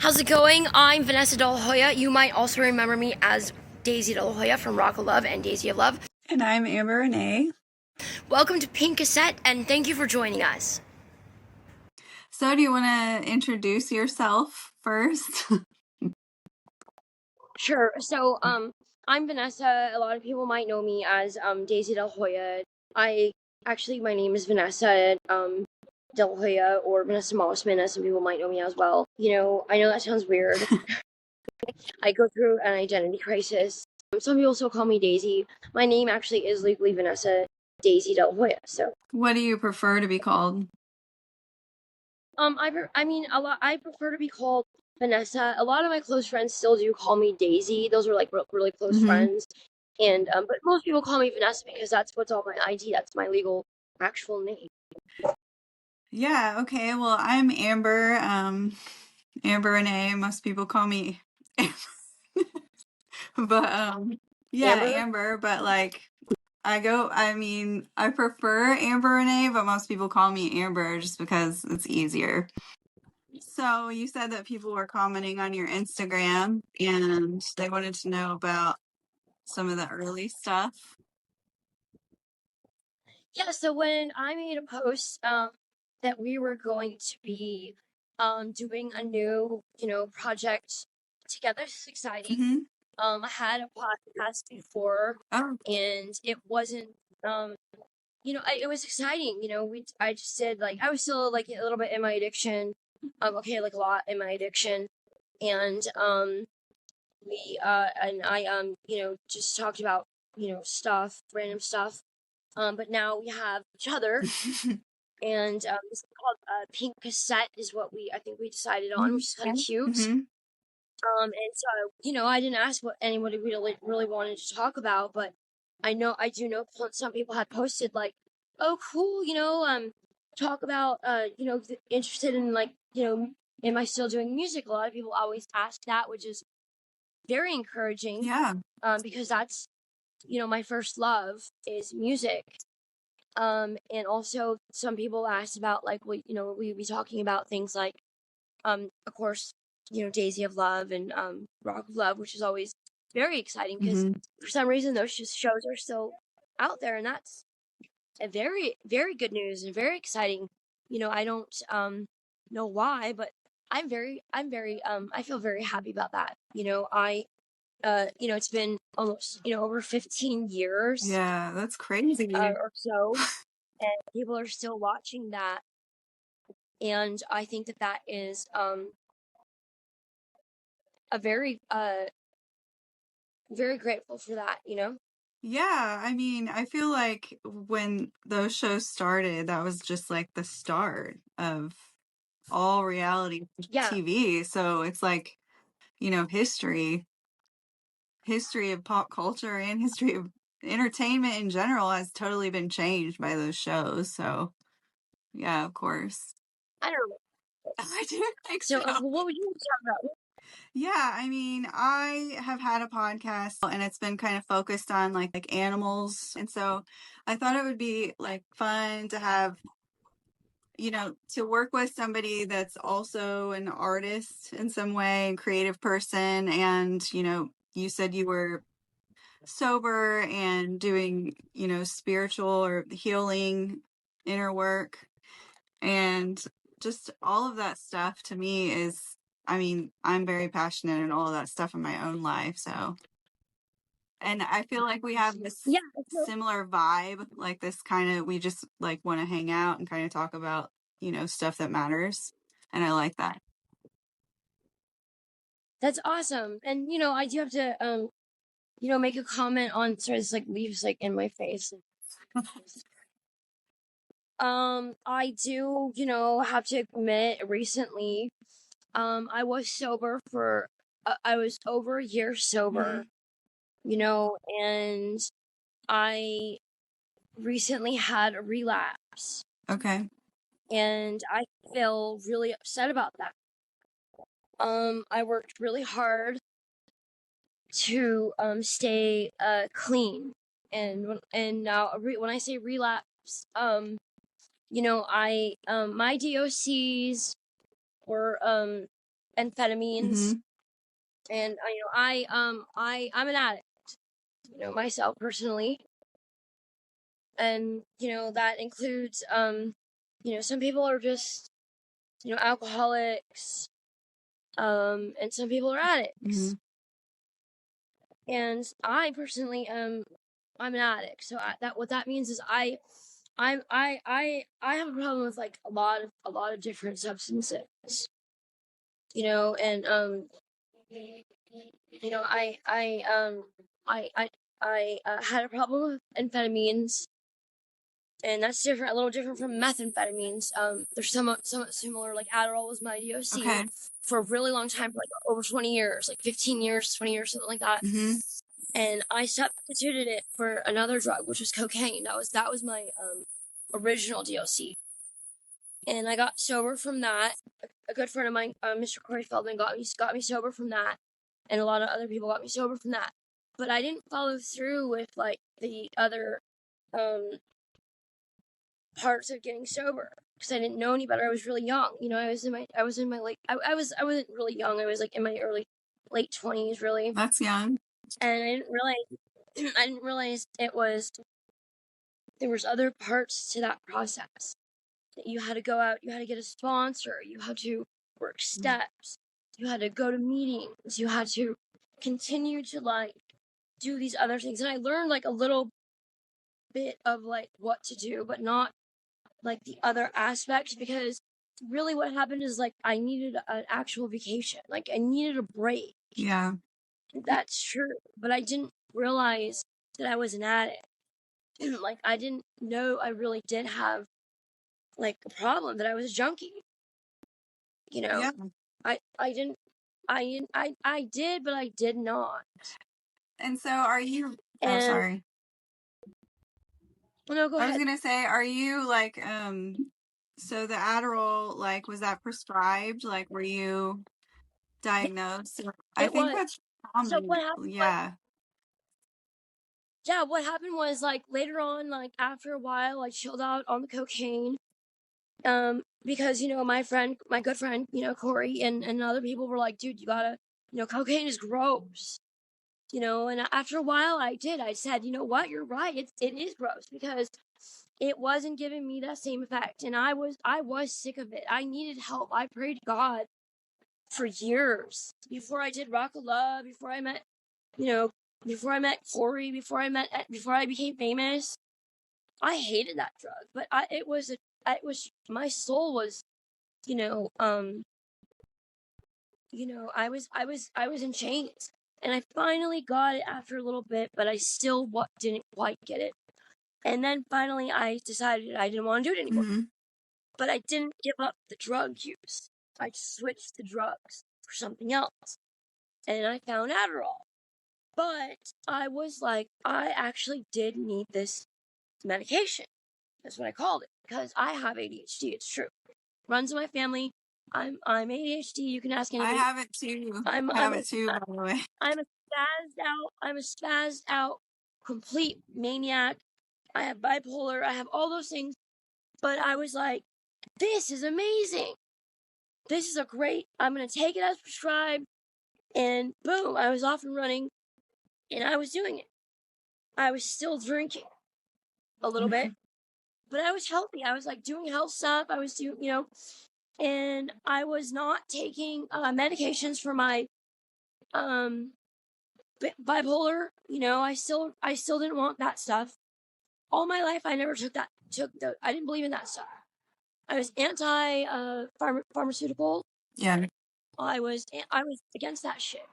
How's it going? I'm Vanessa Hoya. You might also remember me as Daisy Hoya from Rock of Love and Daisy of Love. And I'm Renee. Welcome to Pink Cassette, and thank you for joining us. So, do you want to introduce yourself first? Sure. So, I'm Vanessa. A lot of people might know me as Daisy Hoya. My name is Vanessa Del Hoya, or Vanessa Mossman, as some people might know me as well. I know that sounds weird. I go through an identity crisis. Some people still call me Daisy. My name actually is legally Vanessa Daisy Del Hoya. So, What do you prefer to be called? I prefer to be called Vanessa. A lot of my close friends still do call me Daisy. Those are like really close friends. And but most people call me Vanessa because that's what's on my ID. That's my legal actual name. Yeah, okay. Well, I'm Amber. Amber Renee. Most people call me but yeah, Amber, but like I prefer Amber Renee, but most people call me Amber just because it's easier. So you said that people were commenting on your Instagram and they wanted to know about some of the early stuff. Yeah, so when I made a post that we were going to be doing a new, project together. It's exciting. I had a podcast before, and it wasn't it was exciting. I just did, like, I was still like a little bit in my addiction. Like a lot in my addiction. And I just talked about, random stuff. But now we have each other. And this is called Pink Cassette is what I think we decided on, which is kind of cute. And so, I didn't ask what anybody really wanted to talk about, but I do know some people had posted like, oh, cool, talk about, interested in, like, am I still doing music? A lot of people always ask that, which is very encouraging. Yeah. Because that's, my first love is music. And also some people asked about, like, we'd be talking about things like, of course, Daisy of Love and Rock of Love, which is always very exciting because for some reason those shows are still out there, and that's a very, very good news and very exciting. I don't know why, but I feel very happy about that. It's been almost, over 15 years. Yeah, that's crazy. Or so, and people are still watching that, and I think that is a very very grateful for that. Yeah, I mean, I feel like when those shows started, that was just like the start of all reality TV. So it's like, history of pop culture and history of entertainment in general has totally been changed by those shows. So, yeah, of course. I don't know. I do think So, so. what would you talk about? Yeah, I mean, I have had a podcast and it's been kind of focused on like animals. And so I thought it would be like fun to have, to work with somebody that's also an artist in some way and creative person. And, you said you were sober and doing, spiritual or healing inner work. And just all of that stuff to me is, I mean, I'm very passionate in all of that stuff in my own life. So, and I feel like we have this similar vibe, like this kind of, we just like want to hang out and kind of talk about, stuff that matters. And I like that. That's awesome. And, I do have to, make a comment on, sorry, this like leaves like in my face. I do, have to admit recently, I was sober for, I was over a year sober, and I recently had a relapse. Okay. And I feel really upset about that. I worked really hard to stay clean, and now when I say relapse, I my DOCs were amphetamines, and I'm an addict, myself personally, and that includes some people are just alcoholics, and some people are addicts, and I personally I'm an addict, so what that means is I have a problem with like a lot of different substances, and I had a problem with amphetamines, and that's different, a little different from methamphetamines. They're somewhat similar. Like Adderall was my DOC for a really long time, for like over 20 years, like 15 years, 20 years, something like that. And I substituted it for another drug, which was cocaine. That was my original DOC. And I got sober from that. A good friend of mine, Mr. Corey Feldman, got me sober from that, and a lot of other people got me sober from that. But I didn't follow through with like the other parts of getting sober because I didn't know any better. I was really young, I was in my late. I wasn't really young. I was like in my late 20s, really. That's young. And I didn't realize there was other parts to that process. You had to go out, you had to get a sponsor, you had to work steps, you had to go to meetings, you had to continue to like do these other things. And I learned like a little bit of like what to do, but not like the other aspects, because really what happened is like I needed an actual vacation. Like I needed a break. Yeah. That's true. But I didn't realize that I was an addict. Like I didn't know I really did have like a problem, that I was a junkie. Yeah. I did, but I did not. And so are you sorry. Well, no, go ahead. I was gonna say, are you like so the Adderall, like, was that prescribed? Like, were you diagnosed? I think that's common. So what happened? Yeah. Yeah, what happened was like later on, like after a while, I chilled out on the cocaine. Because my good friend, Corey and other people were like, dude, you gotta, cocaine is gross. And after a while I said, you know what, you're right, it is gross, because it wasn't giving me that same effect, and I was sick of it. I needed help. I prayed to God for years before I did Rock of Love, before I met Corey, before I became famous. I hated that drug, but my soul was, I was in chains, and I finally got it after a little bit, but I still didn't quite get it. And then finally I decided I didn't want to do it anymore. But I didn't give up the drug use. I switched the drugs for something else. And I found Adderall. But I was like, I actually did need this medication. That's what I called it. Because I have ADHD, it's true. Runs in my family. I'm ADHD. You can ask anybody. I have it too. I have it too, by the way. I'm a spazzed out, complete maniac. I have bipolar. I have all those things. But I was like, this is amazing. This is I'm going to take it as prescribed. And boom, I was off and running. And I was doing it. I was still drinking a little bit. But I was healthy. I was like doing health stuff. I was doing, and I was not taking medications for my bipolar. I still didn't want that stuff. All my life I never I didn't believe in that stuff. I was anti pharmaceutical. Yeah. I was against that shit,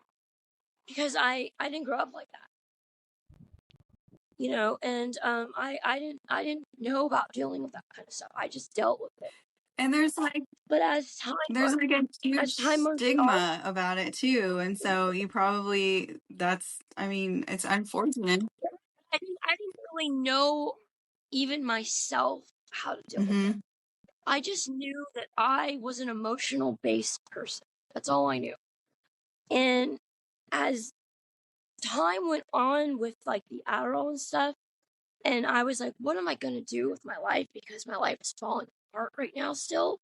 because I didn't grow up like that. And I didn't know about dealing with that kind of stuff. I just dealt with it. And there's like, but as time there's like a huge stigma about it too, and so you probably it's unfortunate. I didn't really know even myself how to deal with it. I just knew that I was an emotional based person. That's all I knew. And as time went on with like the Adderall and stuff, and I was like, what am I going to do with my life? Because my life is falling apart right now still.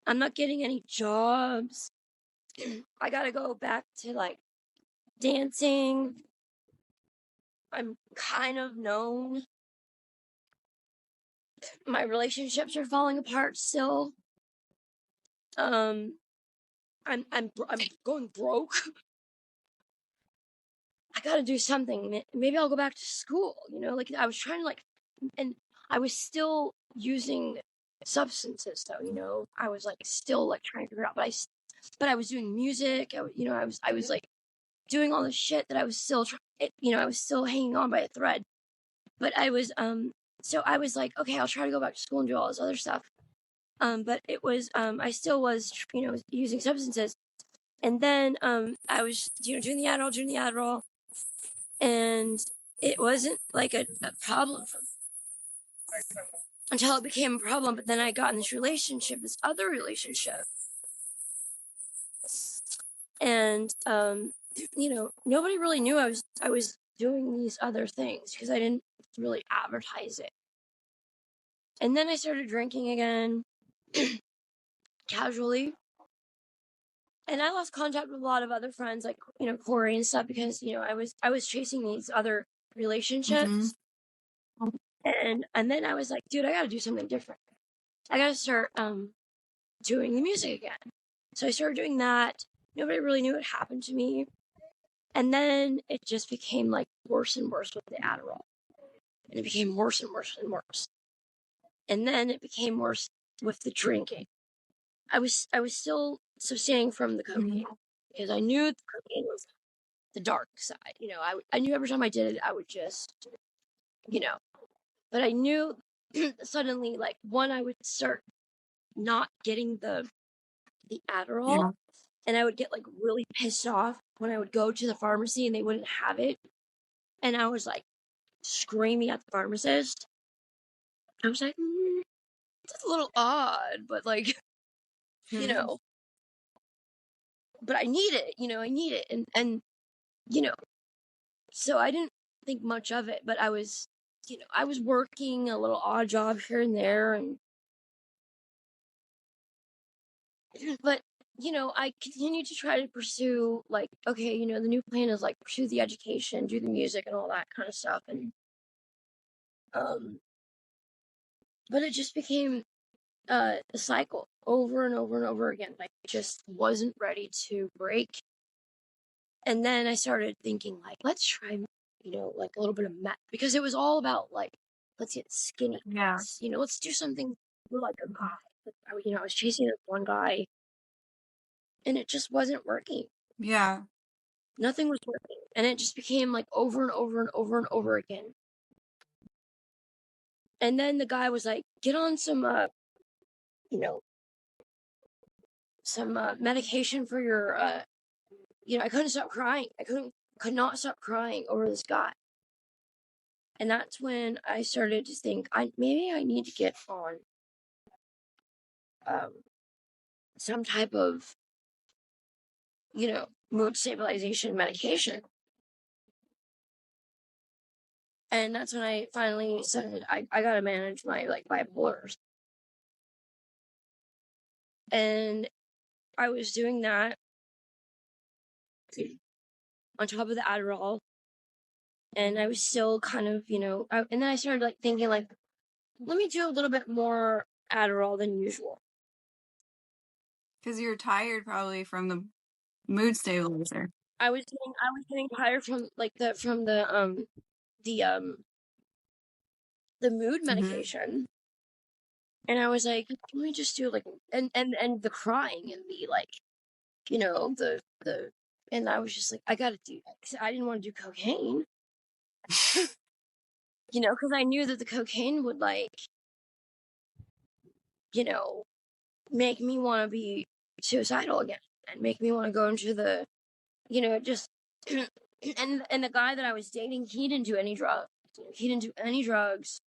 I'm not getting any jobs. I gotta go back to like dancing. I'm kind of known. My relationships are falling apart still. I'm going broke. I gotta do something. Maybe I'll go back to school. Like I was trying to like, and I was still using substances though. I was like still like trying to figure out, but I was doing music. I was like doing all this shit that I was still I was still hanging on by a thread. But I was so I was like, okay, I'll try to go back to school and do all this other stuff. But it was I still was using substances. And then I was doing the Adderall, and it wasn't like a problem until it became a problem. But then I got in this other relationship, and nobody really knew I was doing these other things because I didn't really advertise it. And then I started drinking again, casually. And I lost contact with a lot of other friends, like, Corey and stuff, because, I was chasing these other relationships. And then I was like, dude, I gotta do something different. I gotta start doing the music again. So I started doing that. Nobody really knew what happened to me. And then it just became like worse and worse with the Adderall. And it became worse and worse and worse. And then it became worse with the drinking. I was still abstaining from the cocaine because I knew the cocaine was the dark side. I knew every time I did it, I would just, but I knew suddenly, like, I would start not getting the Adderall, and I would get like really pissed off when I would go to the pharmacy and they wouldn't have it, and I was like screaming at the pharmacist. I was like, that's a little odd, but like, but I need it, I need it, and so I didn't think much of it, but I was working a little odd job here and there, and but I continued to try to pursue, like, okay, the new plan is like pursue the education, do the music and all that kind of stuff, and but it just became a cycle over and over and over again. Like, I just wasn't ready to break. And then I started thinking, like, let's try, like a little bit of meth, because it was all about like, let's get skinny. Yeah. Let's do something for like a guy. I was chasing this one guy, and it just wasn't working. Yeah. Nothing was working, and it just became like over and over and over and over again. And then the guy was like, "Get on some, some medication for your." I couldn't stop crying. Could not stop crying over this guy. And that's when I started to think, maybe I need to get on some type of, mood stabilization medication. And that's when I finally said, I gotta manage my like bipolars. And I was doing that on top of the Adderall. And I was still kind of, and then I started like thinking, like, let me do a little bit more Adderall than usual. Because you're tired probably from the mood stabilizer. I was getting tired from like the mood medication. And I was like, let me just do like, and the crying and the like, the and I was just like, I gotta do that, because I didn't want to do cocaine. Because I knew that the cocaine would, like, make me want to be suicidal again and make me want to go into the, just, and the guy that I was dating, he didn't do any drugs. He didn't do any drugs,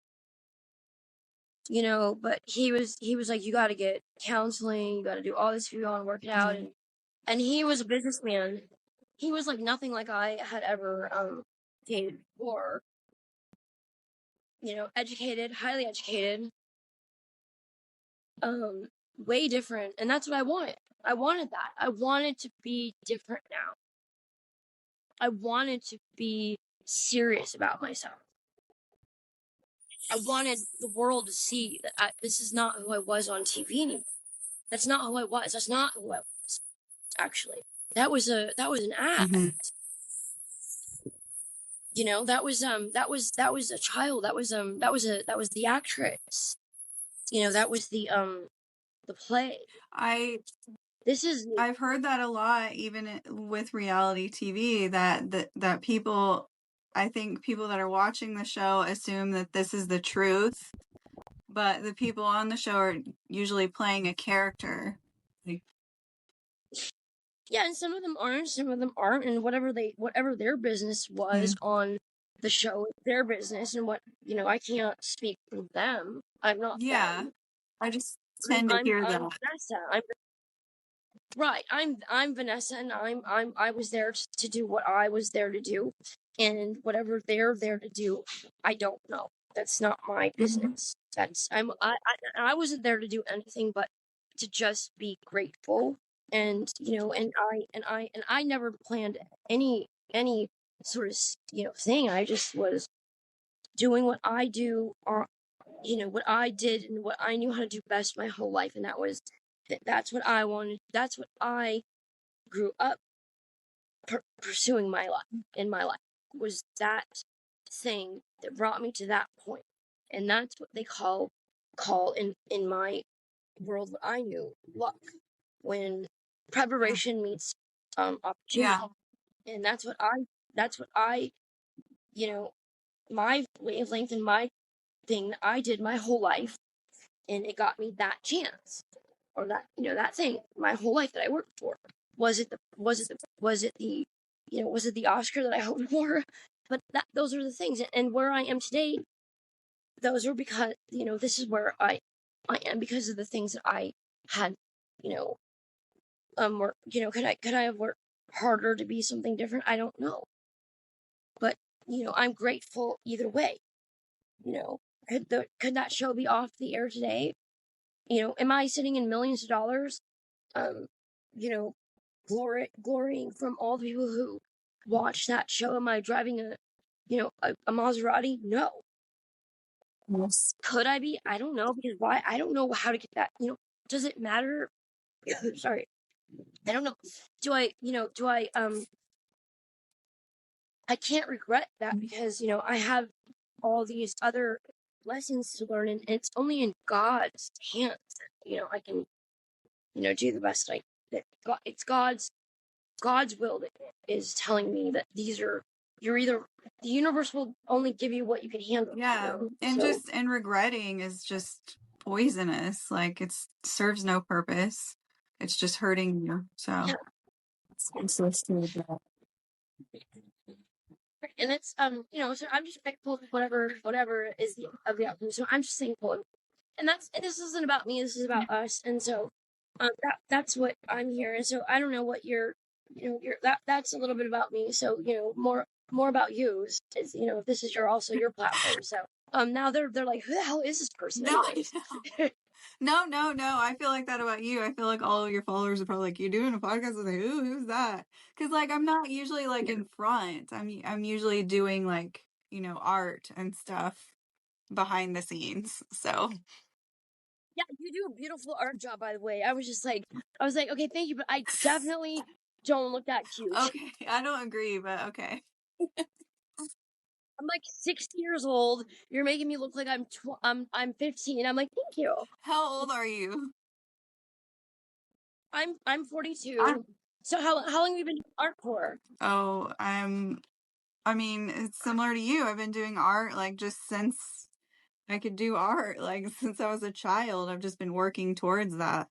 but he was like, you got to get counseling, you got to do all this if you want to work it out. And he was a businessman. He was like nothing like I had ever dated before. Educated, highly educated. way different, and that's what I wanted. I wanted that. I wanted to be different now. I wanted to be serious about myself. I wanted the world to see that this is not who I was on TV anymore. That's not who I was. That's not who I was. Actually, that was an act. Mm-hmm. You know, that was a child. That was the actress. You know, that was the play. I've heard that a lot, even with reality TV, that people, I think people that are watching the show assume that this is the truth, but the people on the show are usually playing a character. Yeah, and some of them aren't, and whatever their business was on the show, their business, and what, you know, I can't speak for them. I'm not them. I just tend to hear that. I'm Vanessa. I'm Vanessa, and I was there to do what I was there to do, and whatever they're there to do, I don't know. That's not my business. I wasn't there to do anything but to just be grateful, and you know, and I never planned any sort of, you know, thing. I just was doing what I do, or you know, what I did and what I knew how to do best my whole life, and that's what I wanted. That's what I grew up pursuing in my life, was that thing that brought me to that point. And that's what they call in my world, what I knew, luck, when preparation meets opportunity. And that's what I, you know, my wavelength and my thing that I did my whole life, and it got me that chance, or that, you know, that thing my whole life that I worked for. Was it the you know, was it the Oscar that I hoped for? But those are the things, and where I am today, those are because, you know, this is where I am because of the things that I had, you know, work, you know, could I have worked harder to be something different? I don't know, but you know, I'm grateful either way. You know, could that show be off the air today? You know, am I sitting in millions of dollars? You know, glorying from all the people who watch that show. Am I driving a Maserati? No. Yes. Could I be? I don't know, because why? I don't know how to get that. You know, does it matter? Sorry, I don't know. Do I can't regret that, because you know, I have all these other lessons to learn, and it's only in God's hands that, you know, I can, you know, do the best it's God's will that is telling me that you're either, the universe will only give you what you can handle. Yeah. You know? And and regretting is just poisonous. Like, it serves no purpose. It's just hurting you. So yeah. It's that. And it's you know, so I'm just thankful for whatever is of the outcome. So I'm just thankful, and this isn't about me. This is about us, and so that's what I'm here. And so I don't know what that's a little bit about me. So you know, more about you is, you know, this is also your platform. So now they're like, who the hell is this person? No, no. I feel like that about you. I feel like all of your followers are probably like, you doing a podcast with who's that? Because like, I'm not usually like in front. I'm usually doing like, you know, art and stuff behind the scenes. So yeah, you do a beautiful art job, by the way. I was like, okay, thank you, but I definitely don't look that cute. Okay, I don't agree, but okay. I'm like 60 years old. You're making me look like I'm 15. I'm like, thank you. How old are you? I'm 42. So how long have you been doing art for? Oh, I mean, it's similar to you. I've been doing art like just since I could do art, like since I was a child. I've just been working towards that.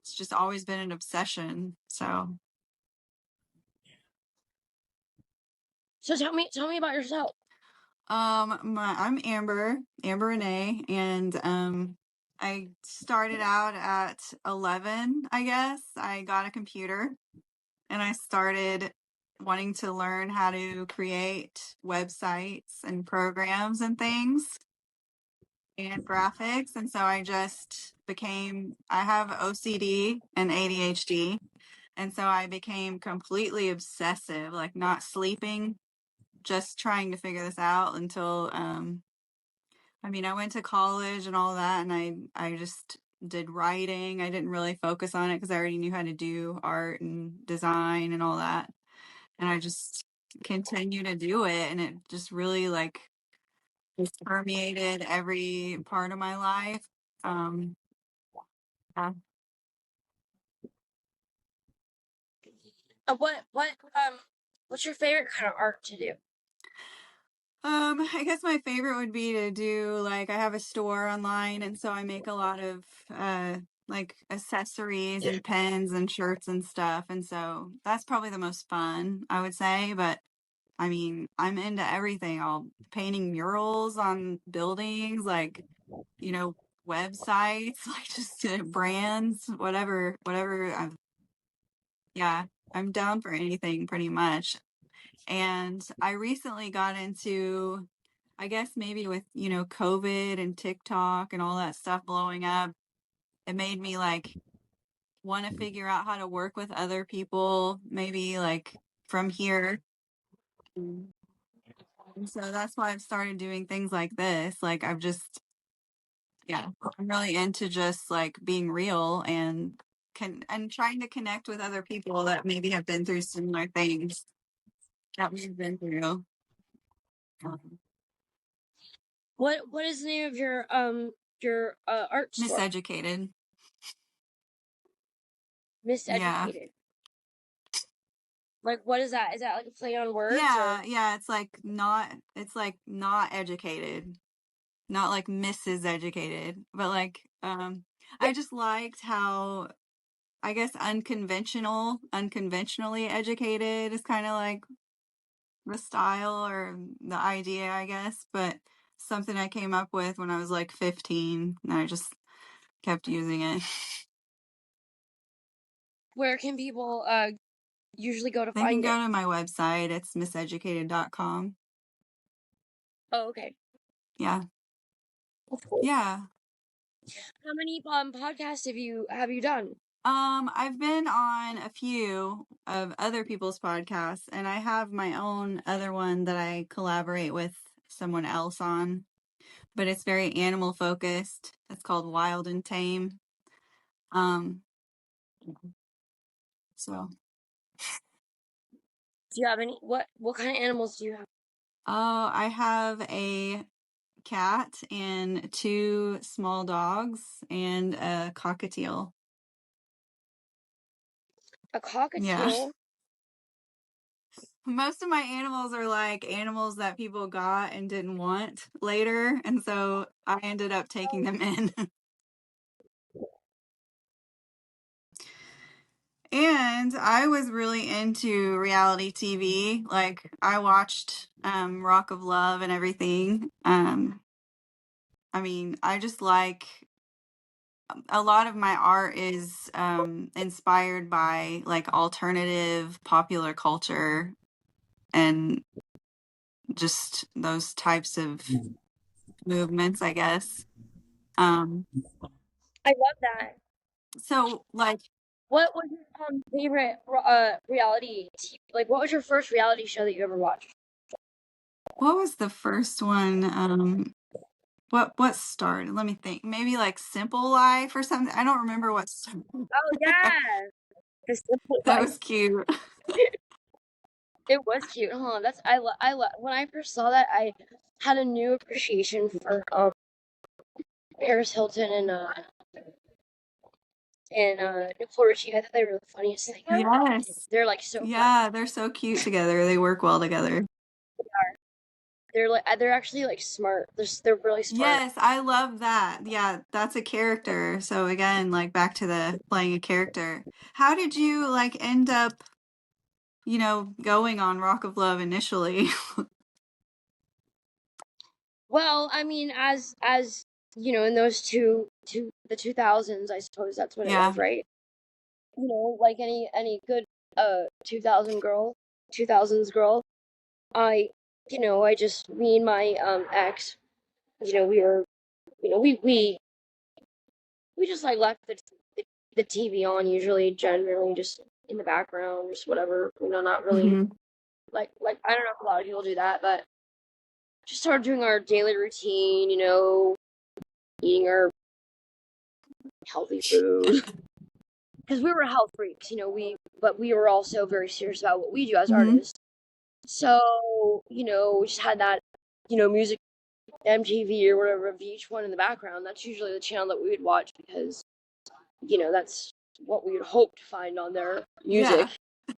It's just always been an obsession. So Tell me about yourself. I'm Amber Renee, and I started out at 11, I guess. I got a computer and I started wanting to learn how to create websites and programs and things and graphics. And so I just I have OCD and ADHD. And so I became completely obsessive, like not sleeping, just trying to figure this out until, I mean, I went to college and all that, and I just did writing. I didn't really focus on it because I already knew how to do art and design and all that. And I just continue to do it, and it just really like just permeated every part of my life. Yeah. What's your favorite kind of art to do? I guess my favorite would be to do like I have a store online, and so I make a lot of like accessories and pens and shirts and stuff, and so that's probably the most fun, I would say. But I mean, I'm into everything. I'll painting murals on buildings, like, you know, websites, like just brands, whatever. Yeah, I'm down for anything pretty much. And I recently got into, I guess maybe with, COVID and TikTok and all that stuff blowing up, it made me like want to figure out how to work with other people, maybe like from here. And so that's why I've started doing things like this. Like yeah, I'm really into just like being real and trying to connect with other people that maybe have been through similar things that we've been through. Um, What is the name of your art store? Miseducated. Yeah. Miseducated. Like, what is that? Is that like a play on words or? Yeah, it's like not educated. Not like Mrs. Educated, but like Yeah. I just liked how I guess unconventionally educated is kind of like the style or the idea, I guess, but something I came up with when I was like 15 and I just kept using it. Where can people usually go to They can find it? go to my website. It's miseducated.com. Oh, okay. Yeah. That's cool. Yeah. How many podcasts have you done? I've been on a few of other people's podcasts, and I have my own other one that I collaborate with someone else on, but it's very animal focused. It's called Wild and Tame. Um, so, Do you have any? What kind of animals do you have? I have a cat and two small dogs and a cockatiel. A Yeah. cockatiel. Most of my animals are like animals that people got and didn't want later, and so I ended up taking them in. And I was really into reality TV. Like I watched Rock of Love and everything. I mean, I just like a lot of my art is inspired by like alternative popular culture and just those types of movements, I guess. Um, I love that. so like What was your favorite reality TV? Like, what was your first reality show that you ever watched? what was the first one? What started? Let me think. Maybe like Simple Life or something. I don't remember what started. Oh yeah, the Simple That Life. was cute. It was cute, huh? I love when I first saw that, I had a new appreciation for Paris Hilton and Nicole Richie. I thought they were the funniest thing ever. Yes. They're like so funny. Yeah, they're so cute together. They work well together. They're actually like smart. They're really smart. Yes, I love that. Yeah, that's a character. So again, like back to the playing a character. How did you like end up, going on Rock of Love initially? Well, I mean, as you know, in those the 2000s, I suppose that's when it Yeah. was, right? You know, like any good 2000 girl, 2000s girl. I I just me and my ex, we were we we just like left the TV on usually, generally just in the background, just whatever, not really like I don't know if a lot of people do that, but just started doing our daily routine, eating our healthy food. Because we were health freaks, but we were also very serious about what we do as artists. So, we just had that, music, MTV or whatever, VH1 in the background. That's usually the channel that we would watch because, that's what we would hope to find on their music. Yeah.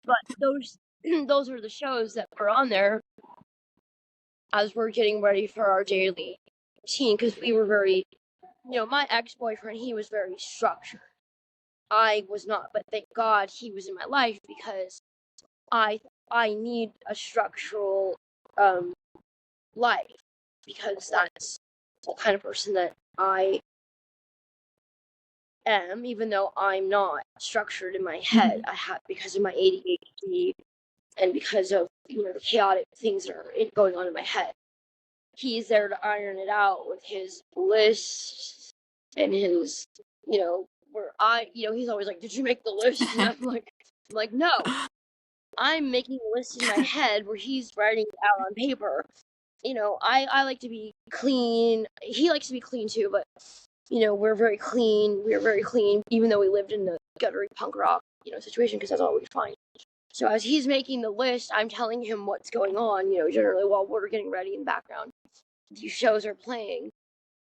But those were the shows that were on there as we're getting ready for our daily routine, because we were very, my ex-boyfriend, he was very structured. I was not, but thank God he was in my life because I need a structural life, because that's the kind of person that I am, even though I'm not structured in my head. I have, because of my ADHD and because of the chaotic things that are going on in my head. He's there to iron it out with his lists and his, where he's always like, "Did you make the list?" And I'm like, no. I'm making a list in my head where he's writing it out on paper. I like to be clean. He likes to be clean too, but we're very clean. We're very clean, even though we lived in a guttery punk rock, situation, because that's all we find. So as he's making the list, I'm telling him what's going on, generally while we're getting ready in the background. These shows are playing,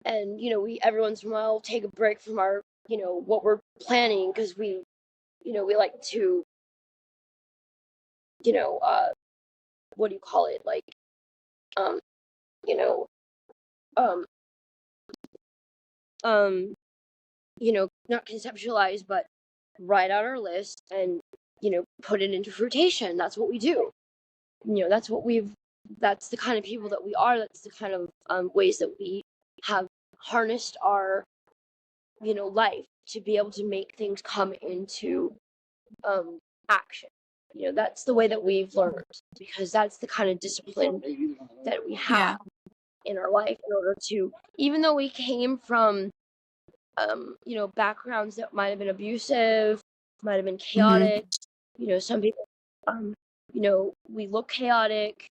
and we every once in a while take a break from our what we're planning, because we like to what do you call it, like um you know um not conceptualize, but write out our list and put it into fruition. That's what we do. That's the kind of people that we are. That's the kind of ways that we have harnessed our life to be able to make things come into action. That's the way that we've learned, because that's the kind of discipline that we have in our life, in order to, even though we came from backgrounds that might have been abusive, might have been chaotic. Some people, we look chaotic.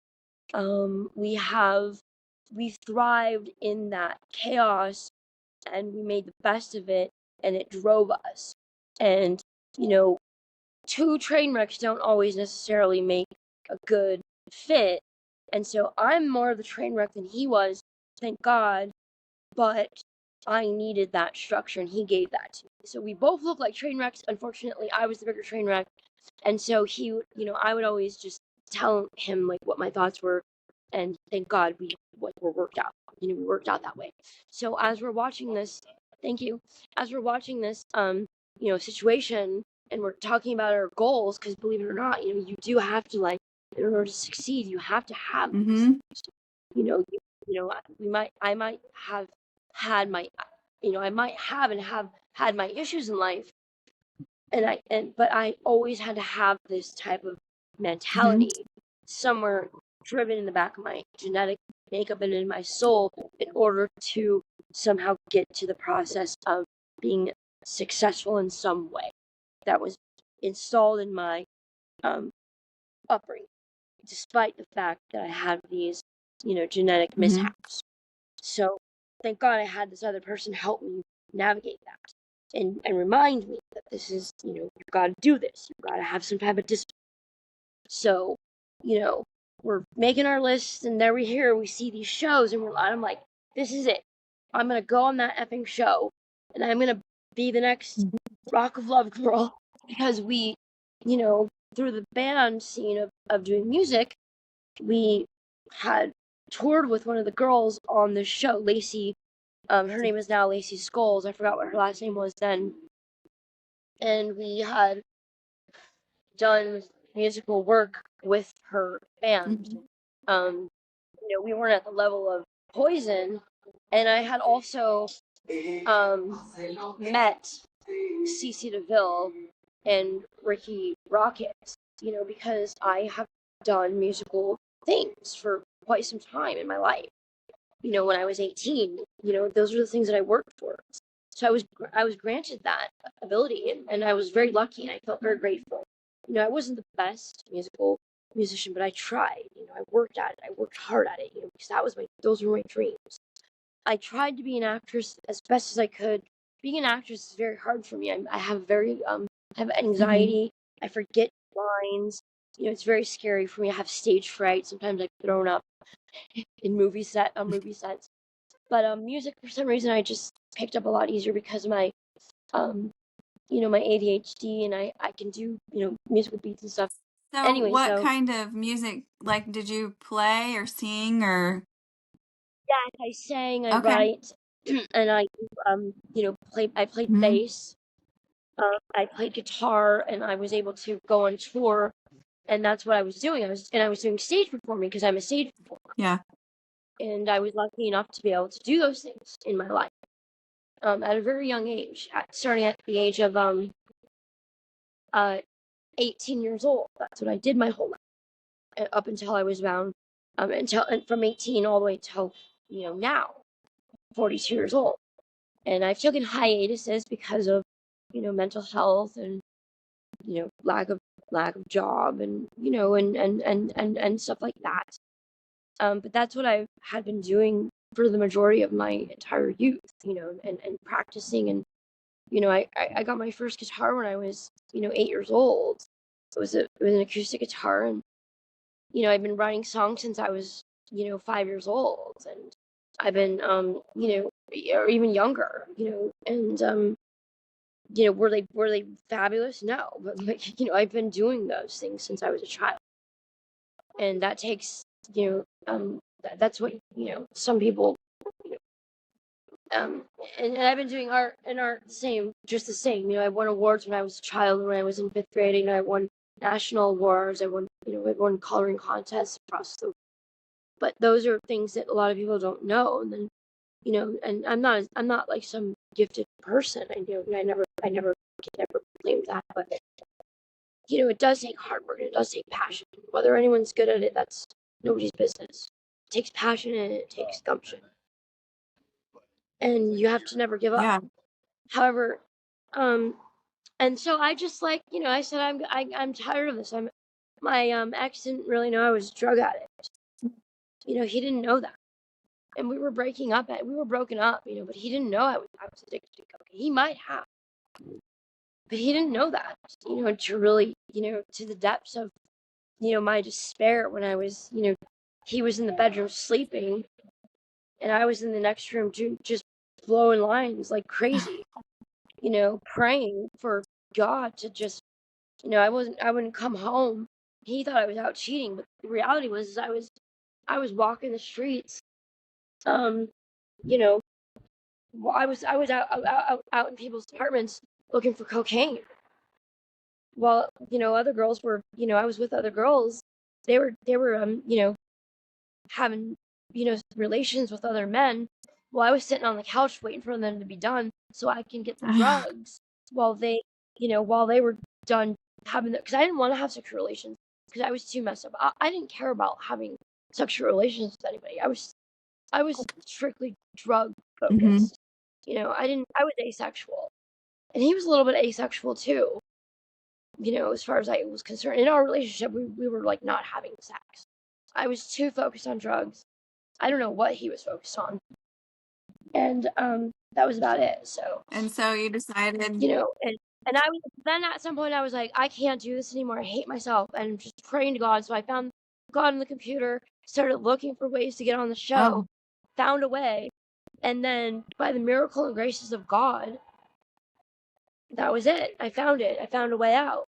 We thrived in that chaos, and we made the best of it, and it drove us. And, two train wrecks don't always necessarily make a good fit. And so I'm more of the train wreck than he was, thank God. But I needed that structure, and he gave that to me. So we both look like train wrecks. Unfortunately, I was the bigger train wreck. And so he, I would always just tell him like what my thoughts were, and thank God we were worked out. We worked out that way. So as we're watching this, thank you. As we're watching this, situation, and we're talking about our goals, because believe it or not, you do have to, like, in order to succeed, you have to have these things. I might have had my, I might have and have had my issues in life, but I always had to have this type of mentality somewhere driven in the back of my genetic makeup and in my soul, in order to somehow get to the process of being successful in some way. That was installed in my upbringing, despite the fact that I had these, genetic mishaps. So thank God I had this other person help me navigate that, and remind me that this is, you've got to do this. You've got to have some type of discipline. So, we're making our lists, and there we see these shows, and I'm like, this is it. I'm going to go on that effing show, and I'm going to be the next Rock of Love girl, because we, through the band scene of doing music, we had toured with one of the girls on the show, Lacey. Her name is now Lacey Scholes. I forgot what her last name was then. And we had done musical work with her band. We weren't at the level of Poison, and I had also met CC DeVille and Ricky Rockets, because I have done musical things for quite some time in my life. When I was 18, those are the things that I worked for. So I was granted that ability, and I was very lucky, and I felt very grateful. I wasn't the best musician, but I tried. I worked at it. I worked hard at it. Because those were my dreams. I tried to be an actress as best as I could. Being an actress is very hard for me. I have I have anxiety. I forget lines. It's very scary for me. I have stage fright. Sometimes I've thrown up on movie sets. But music, for some reason, I just picked up a lot easier because of my um my ADHD, and I can do musical beats and stuff. So Anyway, what so kind of music, like, did you play or sing or? yeah, I sang, I Okay. write, and I play. I played Hmm. bass. I played guitar, and I was able to go on tour, and that's what I was doing. I was doing stage performing because I'm a stage performer, Yeah. and I was lucky enough to be able to do those things in my life at a very young age, starting at the age of uh 18 years old. That's what I did my whole life up until I was around and from 18 all the way till now, 42 years old. And I've taken hiatuses because of mental health and lack of job and and stuff like that. But that's what I had been doing for the majority of my entire youth, and practicing. And I got my first guitar when I was 8 years old. It was an acoustic guitar, and I've been writing songs since I was 5 years old, and I've been or even younger, and were they fabulous? No, but like I've been doing those things since I was a child, and that takes that's what some people you um and I've been doing art just the same. I won awards when I was a child, when I was in fifth grade, and I won national awards. I won coloring contests across the. But those are things that a lot of people don't know, and then and I'm not like some gifted person. I never claimed that, but it does take hard work and it does take passion. Whether anyone's good at it, that's nobody's business. It takes passion and it takes gumption, and you have to never give up. Yeah. However, um, and so I just I said I'm tired of this. My ex didn't really know I was a drug addict. He didn't know that, and we were we were broken up. But he didn't know I was addicted to cocaine. He might have, but he didn't know that. To really to the depths of my despair when I was he was in the bedroom sleeping, and I was in the next room just blowing lines like crazy, praying for God to just, I wouldn't come home. He thought I was out cheating, but the reality was is I was walking the streets, um, you know, I was out in people's apartments looking for cocaine, while other girls were, I was with other girls. They were having relations with other men, while I was sitting on the couch waiting for them to be done so I can get the drugs, while they while they were done having because I didn't want to have sexual relations because I was too messed up. I didn't care about having sexual relations with anybody. I was strictly drug Hmm. focused. I was asexual, and he was a little bit asexual too. As far as I was concerned, in our relationship, we were like not having sex. I was too focused on drugs. I don't know what he was focused on, and that was about it. So And so you decided. and I was then at some point I was like, I can't do this anymore. I hate myself, and just praying to God. So I found God on the computer, started looking for ways to get on the show, Oh. found a way, and then by the miracle and graces of God, that was it. I found it. I found a way out,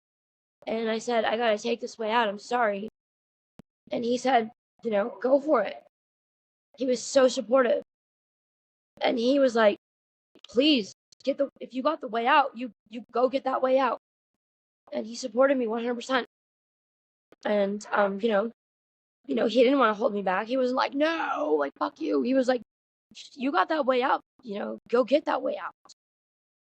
and I said, I gotta take this way out. I'm sorry, and he said, go for it. He was so supportive, and he was like, please if you got the way out, you go get that way out. And he supported me 100%. And he didn't want to hold me back. He wasn't like, no, like fuck you. He was like, you got that way out, go get that way out.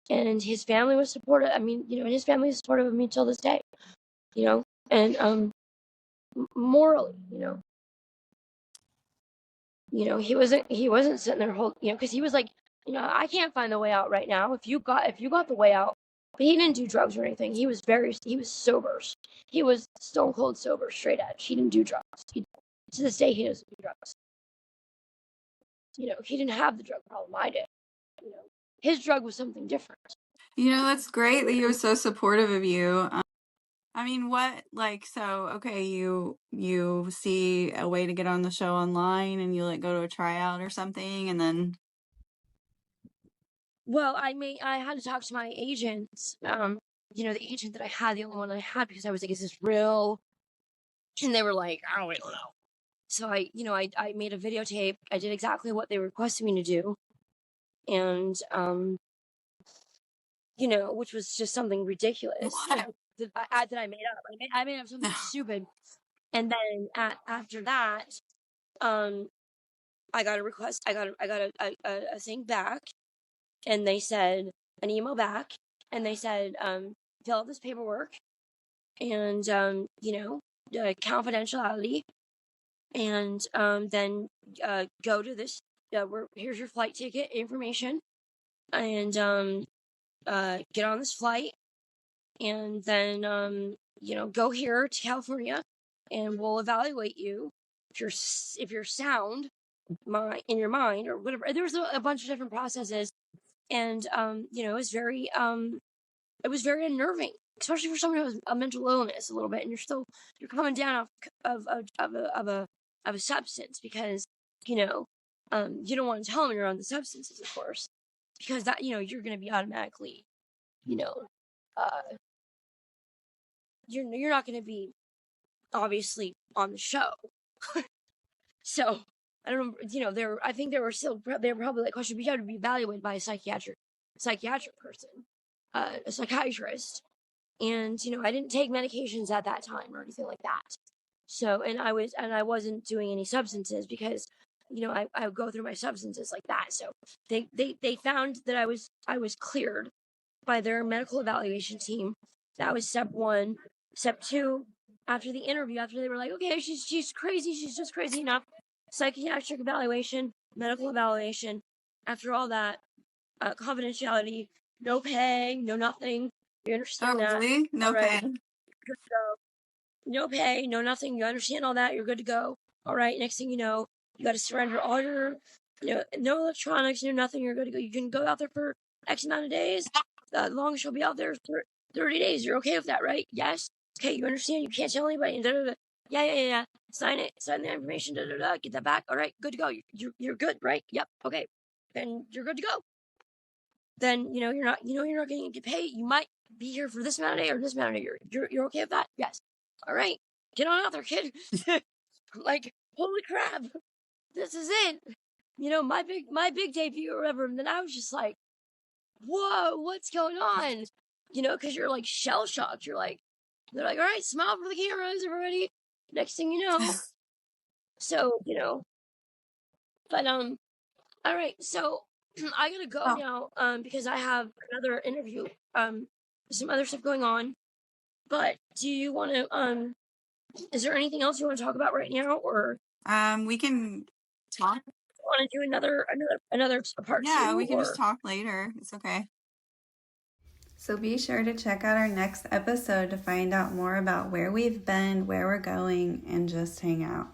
And his family was supportive. I mean, and his family is supportive of me till this day. And morally, he wasn't sitting there because he was like, I can't find the way out right now. If you got the way out, but he didn't do drugs or anything. He was sober. He was stone cold sober, straight edge. He didn't do drugs. To this day, he doesn't do drugs. He didn't have the drug problem. I did. His drug was something different. That's great that he was so supportive of you. I mean, okay, you see a way to get on the show online and you go to a tryout or something, and then. Well, I had to talk to my agent. The agent that I had, the only one that I had, because I was like, is this real? And they were like, oh, we don't know. So I made a videotape. I did exactly what they requested me to do. And, which was just something ridiculous that I made up. I made up something stupid. And then after that, I got a request. I got a thing back, and they said an email back, and they said, fill out this paperwork, and confidentiality, and then go to this. Here's your flight ticket information, and get on this flight, and then go here to California, and we'll evaluate you if you're sound in your mind or whatever. There was a bunch of different processes, and it was very unnerving, especially for someone who has a mental illness a little bit, and you're coming down off of a substance, because you don't want to tell them you're on the substances, of course, because that you're going to be automatically you're not going to be obviously on the show. So I don't know, I think they were probably like, question, we have to be evaluated by a psychiatric person, a psychiatrist. And I didn't take medications at that time or anything like that. So and I wasn't doing any substances, because I would go through my substances like that. So they found that I was cleared by their medical evaluation team. That was step 1. Step 2, after the interview, after they were like, okay, she's crazy, she's just crazy enough. Psychiatric evaluation, medical evaluation. After all that, confidentiality, no pay, no nothing. You understand that? Really? No pay. Good to go. No pay, no nothing. You understand all that? You're good to go. All right. Next thing you know, you got to surrender all your, no electronics, no nothing. You're good to go. You can go out there for X amount of days. The longest you'll be out there is 30 days. You're okay with that, right? Yes. Okay. You understand? You can't tell anybody. Yeah. Sign it. Sign the information. Get that back. All right. Good to go. You're good, right? Yep. Okay. Then you're good to go. Then you're not going to get paid. You might be here for this amount of day or this amount of day. You're okay with that? Yes. All right. Get on out there, kid. Like, holy crap. This is it. My big debut or whatever. And then I was just like, whoa, what's going on? Because you're like shell shocked. You're like, they're like, all right, smile for the cameras, everybody. Next thing you know. So, but all right, so I gotta go now, because I have another interview, some other stuff going on. But do you want to, is there anything else you want to talk about right now, or we can talk. Want to do another part 2? Yeah, we can just talk later. It's okay. So be sure to check out our next episode to find out more about where we've been, where we're going, and just hang out.